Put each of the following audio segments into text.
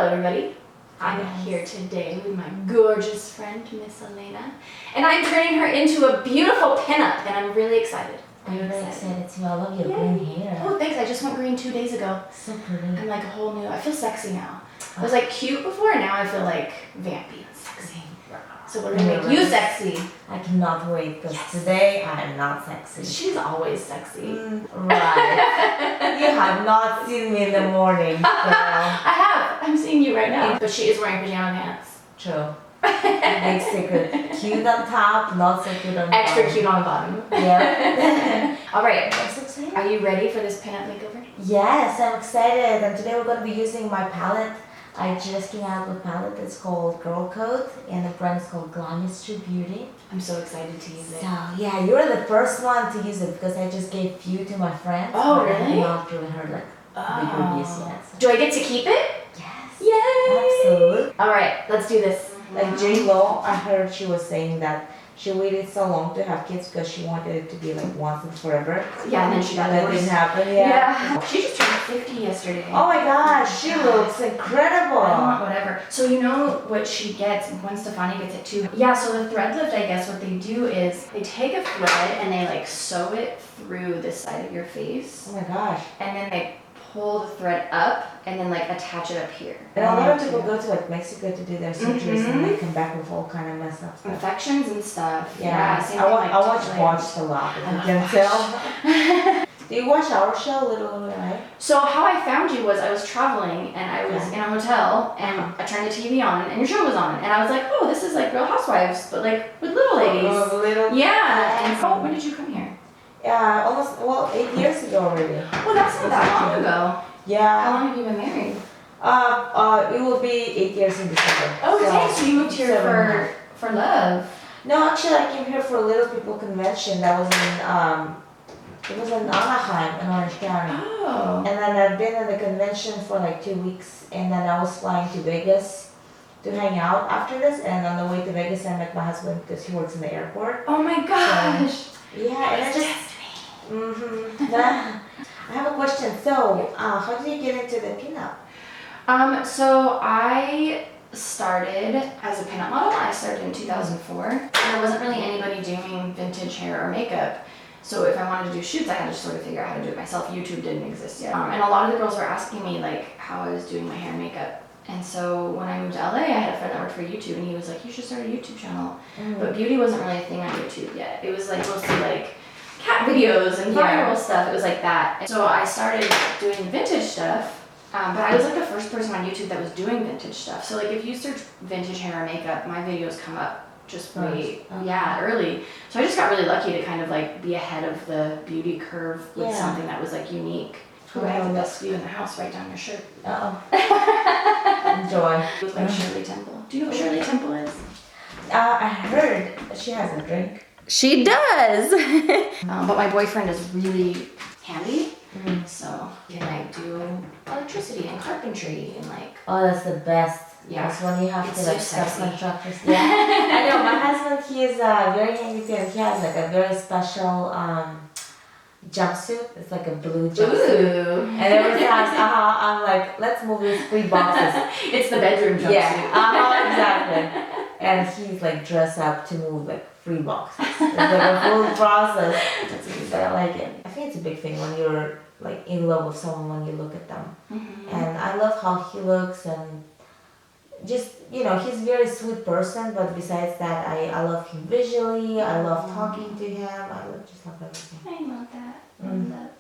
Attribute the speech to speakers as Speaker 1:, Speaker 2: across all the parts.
Speaker 1: Hello everybody, I'm here today with my gorgeous friend, Miss Elena, and I'm turning her into a beautiful pinup, and I'm really excited.
Speaker 2: I'm really excited too. I love your green hair.
Speaker 1: Oh, thanks. I just went green 2 days ago.
Speaker 2: So pretty.
Speaker 1: I'm like a whole new, I feel sexy now. I was like cute before, and now I feel like vampy and sexy. So we're gonna make you sexy.
Speaker 2: I cannot wait because today I am not sexy.
Speaker 1: She's always sexy.
Speaker 2: Right. You have not seen me in the morning, girl.
Speaker 1: I have. I'm seeing you right now. But she is wearing pajama pants.
Speaker 2: True. Big secret. Cute on top, not so cute on the
Speaker 1: Extra
Speaker 2: bottom.
Speaker 1: cute on the bottom.
Speaker 2: Yeah.
Speaker 1: All right.
Speaker 2: I'm so excited.
Speaker 1: Are you ready for this pinup makeover?
Speaker 2: Yes, I'm excited. And today we're going to be using my palette. I just came out with a palette. It's called Girl Code, and the brand is called Glamistry Beauty.
Speaker 1: I'm so excited to use it.
Speaker 2: So yeah, you're the first one to use it because I just gave few to my friends.
Speaker 1: Oh,
Speaker 2: but I have
Speaker 1: really?
Speaker 2: not really heard like big reviews yet. So.
Speaker 1: Do I get to keep it?
Speaker 2: Yes.
Speaker 1: Yay!
Speaker 2: Absolutely.
Speaker 1: All right, let's do this.
Speaker 2: Like J-Lo, I heard she was saying that she waited so long to have kids because she wanted it to be like once and forever.
Speaker 1: Yeah, and then she got
Speaker 2: That
Speaker 1: divorced.
Speaker 2: didn't happen. Yeah.
Speaker 1: She just turned 50 yesterday.
Speaker 2: Oh my gosh, she looks incredible.
Speaker 1: I want whatever. So you know what she gets, Gwen Stefani gets it too. Yeah, so the thread lift, I guess what they do is they take a thread and they like sew it through the side of your face.
Speaker 2: Oh my gosh.
Speaker 1: And then they pull the thread up and then like attach it up here.
Speaker 2: And a lot of people go to like Mexico to do their surgeries and they come back with all kind of messed up stuff.
Speaker 1: Infections and stuff.
Speaker 2: Yeah,
Speaker 1: same
Speaker 2: I
Speaker 1: thing, like,
Speaker 2: watched a lot, if you can tell. Do you watch our show, Little Right?
Speaker 1: So how I found you was I was traveling and I was in a hotel and I turned the TV on and your show was on and I was like, oh, this is like Real Housewives, but like with little ladies. Yeah. And so when did you come here?
Speaker 2: Yeah, almost 8 years ago already.
Speaker 1: Well, that's not that long ago.
Speaker 2: Yeah.
Speaker 1: How long have you been married?
Speaker 2: It will be 8 years in December.
Speaker 1: Oh, dang, so you moved here for love.
Speaker 2: No, actually, I came here for a Little People convention that was in, it was in Anaheim in Orange County.
Speaker 1: Oh.
Speaker 2: And then I've been at the convention for like 2 weeks, and then I was flying to Vegas to hang out after this, and on the way to Vegas I met my husband because he works in the airport.
Speaker 1: Oh my gosh.
Speaker 2: Yeah, and I just... I have a question. So, how did you get into the pinup?
Speaker 1: So I started as a pinup model. I started in 2004. And there wasn't really anybody doing vintage hair or makeup. So if I wanted to do shoots, I had to sort of figure out how to do it myself. YouTube didn't exist yet. And a lot of the girls were asking me like how I was doing my hair and makeup. And so when I moved to LA, I had a friend that worked for YouTube and he was like, you should start a YouTube channel. But beauty wasn't really a thing on YouTube yet. It was like mostly like cat videos and viral stuff. It was like that. And so I started doing vintage stuff, but I was like the first person on YouTube that was doing vintage stuff. So like if you search vintage hair or makeup, my videos come up just way, early. So I just got really lucky to kind of like be ahead of the beauty curve with something that was like unique. Ooh, I have the best view in the house right down your shirt.
Speaker 2: Enjoy.
Speaker 1: It was like Shirley Temple. Do you know what Shirley Temple is?
Speaker 2: I heard she has a drink.
Speaker 1: She does. But my boyfriend is really handy. So he can like do electricity and carpentry and like.
Speaker 2: Oh, that's the best.
Speaker 1: Yeah.
Speaker 2: That's when you have
Speaker 1: It's
Speaker 2: to like
Speaker 1: so sexy.
Speaker 2: subcontractors. Yeah. I know my husband. He is very handy too. And he has like a very special jumpsuit. It's like a blue jumpsuit.
Speaker 1: Ooh.
Speaker 2: And every time I'm like, let's move these 3 boxes.
Speaker 1: It's the bedroom jumpsuit.
Speaker 2: Yeah. Exactly. And he's like dressed up to move like 3 boxes. It's like a full process.
Speaker 1: That's amazing.
Speaker 2: But I like it. I think it's a big thing when you're like in love with someone when you look at them. And I love how he looks and just, you know, he's a very sweet person, but besides that, I love him visually, I love talking to him, just love everything.
Speaker 1: I love that. Love that.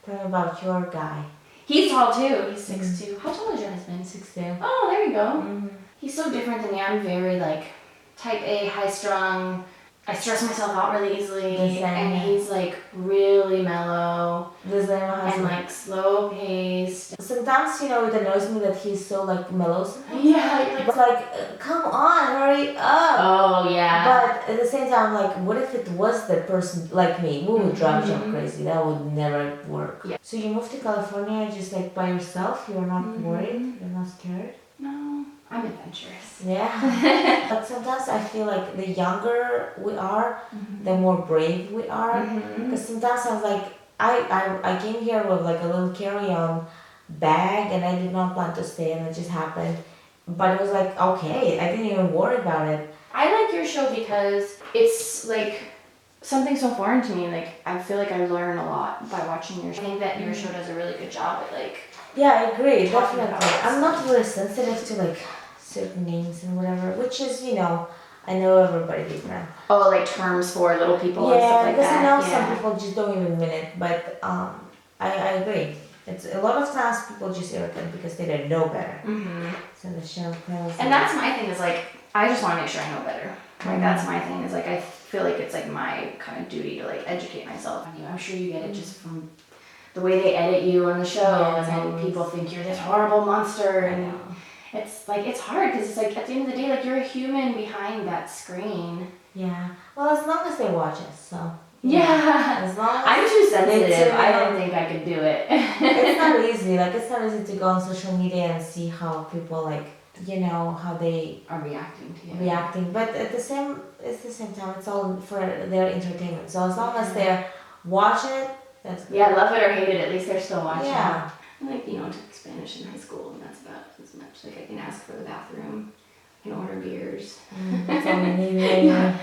Speaker 2: Tell me about your guy.
Speaker 1: He's tall too. He's 6'2". How tall is your husband?
Speaker 2: 6'2".
Speaker 1: Oh, there you go. He's so different than me. I'm very like type A, high strung. I stress myself out really easily, and he's like really mellow and like slow paced.
Speaker 2: Sometimes, you know, it annoys me that he's so like mellow.
Speaker 1: Yeah.
Speaker 2: It's like, come on, hurry up.
Speaker 1: Oh yeah.
Speaker 2: But at the same time, like, what if it was the person like me? We would drive you crazy. That would never work.
Speaker 1: Yeah.
Speaker 2: So you moved to California just like by yourself? You're not worried? You're not scared?
Speaker 1: No, I'm adventurous.
Speaker 2: Yeah. But sometimes I feel like the younger we are, the more brave we are. Because sometimes I was like, I came here with like a little carry-on bag, and I did not plan to stay, and it just happened. But it was like, okay, I didn't even worry about it.
Speaker 1: I like your show because it's like something so foreign to me. Like I feel like I learn a lot by watching your show. I think that your show does a really good job at like.
Speaker 2: Yeah, I agree,
Speaker 1: Talking
Speaker 2: definitely.
Speaker 1: about
Speaker 2: I'm not very sensitive to like certain names and whatever, which is, I know everybody different.
Speaker 1: Oh, like terms for little people and stuff
Speaker 2: Yeah,
Speaker 1: like
Speaker 2: because I
Speaker 1: that.
Speaker 2: know
Speaker 1: Yeah.
Speaker 2: some people just don't even mean it, but I agree. It's a lot of times people just irritate because they don't know better.
Speaker 1: Mm-hmm.
Speaker 2: So the show tells.
Speaker 1: And that's my thing is like I just want to make sure I know better. Like that's my thing is like I feel like it's like my kind of duty to like educate myself. I'm sure you get it just from the way they edit you on the show,
Speaker 2: Yeah,
Speaker 1: and then people think you're this horrible monster, and it's like it's hard because it's like at the end of the day, like you're a human behind that screen.
Speaker 2: Yeah. Well, as long as they watch us, so.
Speaker 1: Yeah.
Speaker 2: As long as
Speaker 1: I'm too sensitive. I
Speaker 2: it's,
Speaker 1: don't think I could do it.
Speaker 2: it's not easy. Like it's not easy to go on social media and see how people like, how they
Speaker 1: Are reacting to you.
Speaker 2: reacting. But at the same time, it's all for their entertainment. So as long as they're watching it, that's good.
Speaker 1: Yeah, love it or hate it, at least they're still watching.
Speaker 2: Yeah.
Speaker 1: I like, took Spanish in high school, and that's about as much. Like, I can ask for the bathroom, I can order beers.
Speaker 2: That's all we need. Really.
Speaker 1: Yeah.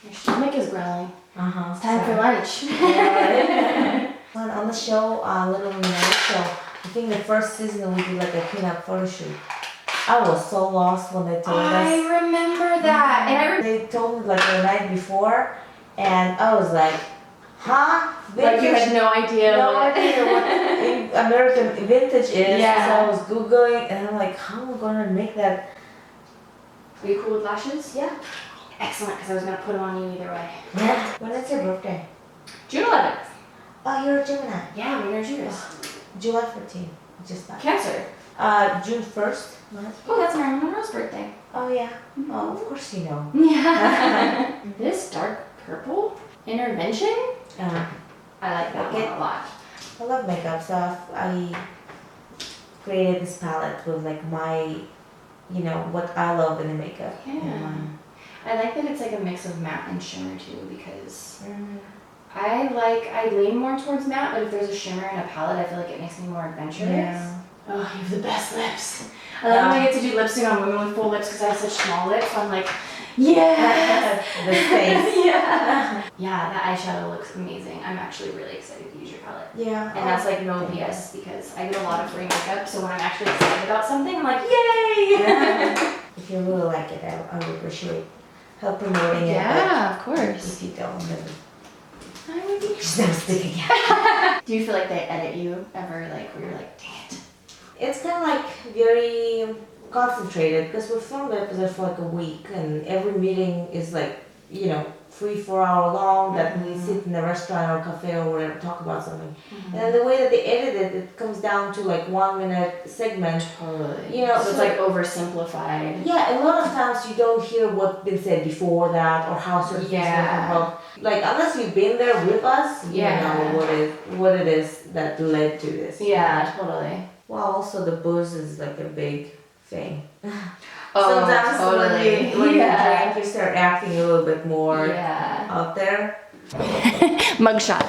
Speaker 1: Your stomach is growling.
Speaker 2: Uh-huh.
Speaker 1: It's time for lunch.
Speaker 2: Well, on the show, Little Night Show, I think the first season we did like a pinup photo shoot. I was so lost when they told us.
Speaker 1: I remember that. And
Speaker 2: They told me like the night before, and I was like, huh?
Speaker 1: like you had no idea.
Speaker 2: No idea what American vintage is.
Speaker 1: Yeah.
Speaker 2: So I was Googling, and I'm like, how am I going to make that?
Speaker 1: Are you cool with lashes?
Speaker 2: Yeah.
Speaker 1: Excellent, because I was going to put them on you either way.
Speaker 2: Yeah. When is your birthday?
Speaker 1: June 11th.
Speaker 2: Oh, you're a Gemini.
Speaker 1: Yeah, when are yours?
Speaker 2: July 14th. Just that.
Speaker 1: Cancer.
Speaker 2: June 1st.
Speaker 1: Oh, that's Marilyn Monroe's birthday.
Speaker 2: Oh, yeah. Oh, of course you know.
Speaker 1: Yeah. This dark purple intervention,
Speaker 2: Uh,
Speaker 1: I like that one a lot.
Speaker 2: I love makeup, so I created this palette with like my, what I love in the makeup.
Speaker 1: Yeah. I like that it's like a mix of matte and shimmer too, because I lean more towards matte, but if there's a shimmer in a palette, I feel like it makes me more adventurous.
Speaker 2: Yeah.
Speaker 1: Oh, you have the best lips. I love when I get to do lip sync on women with full lips because I have such small lips. So I'm like, yes!
Speaker 2: The face.
Speaker 1: Yeah. Yeah, that eyeshadow looks amazing. I'm actually really excited to use your palette.
Speaker 2: Yeah.
Speaker 1: And that's like no BS because I get a lot of free makeup, so when I'm actually excited about something, I'm like, yay!
Speaker 2: If you really like it, I would appreciate help promoting it.
Speaker 1: Yeah, of
Speaker 2: But
Speaker 1: course.
Speaker 2: if you don't, then
Speaker 1: I would be.
Speaker 2: just don't stick again.
Speaker 1: Do you feel like they edit you ever, like, where you're like, dang it?
Speaker 2: It's kind of like very concentrated because we filmed the episode for like a week, and every meeting is like 3-4 hour long that we sit in a restaurant or cafe or whatever, talk about something. And the way that they edit it, it comes down to like 1 minute segment.
Speaker 1: Totally.
Speaker 2: So
Speaker 1: it's like oversimplified.
Speaker 2: Yeah, a lot of times you don't hear what's been said before that or how certain things
Speaker 1: Yeah.
Speaker 2: come about. Like unless you've been there with us, you know what it is that led to this.
Speaker 1: Yeah, totally.
Speaker 2: Well, also the booze is like a big thing.
Speaker 1: Oh,
Speaker 2: Sometimes
Speaker 1: totally.
Speaker 2: when you drink, you start acting a little bit more
Speaker 1: Yeah.
Speaker 2: out there.
Speaker 1: Mugshot.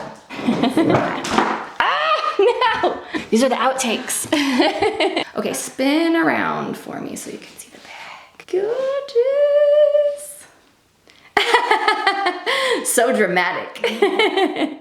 Speaker 1: No! These are the outtakes. Okay, spin around for me so you can see the back. Gorgeous. So dramatic.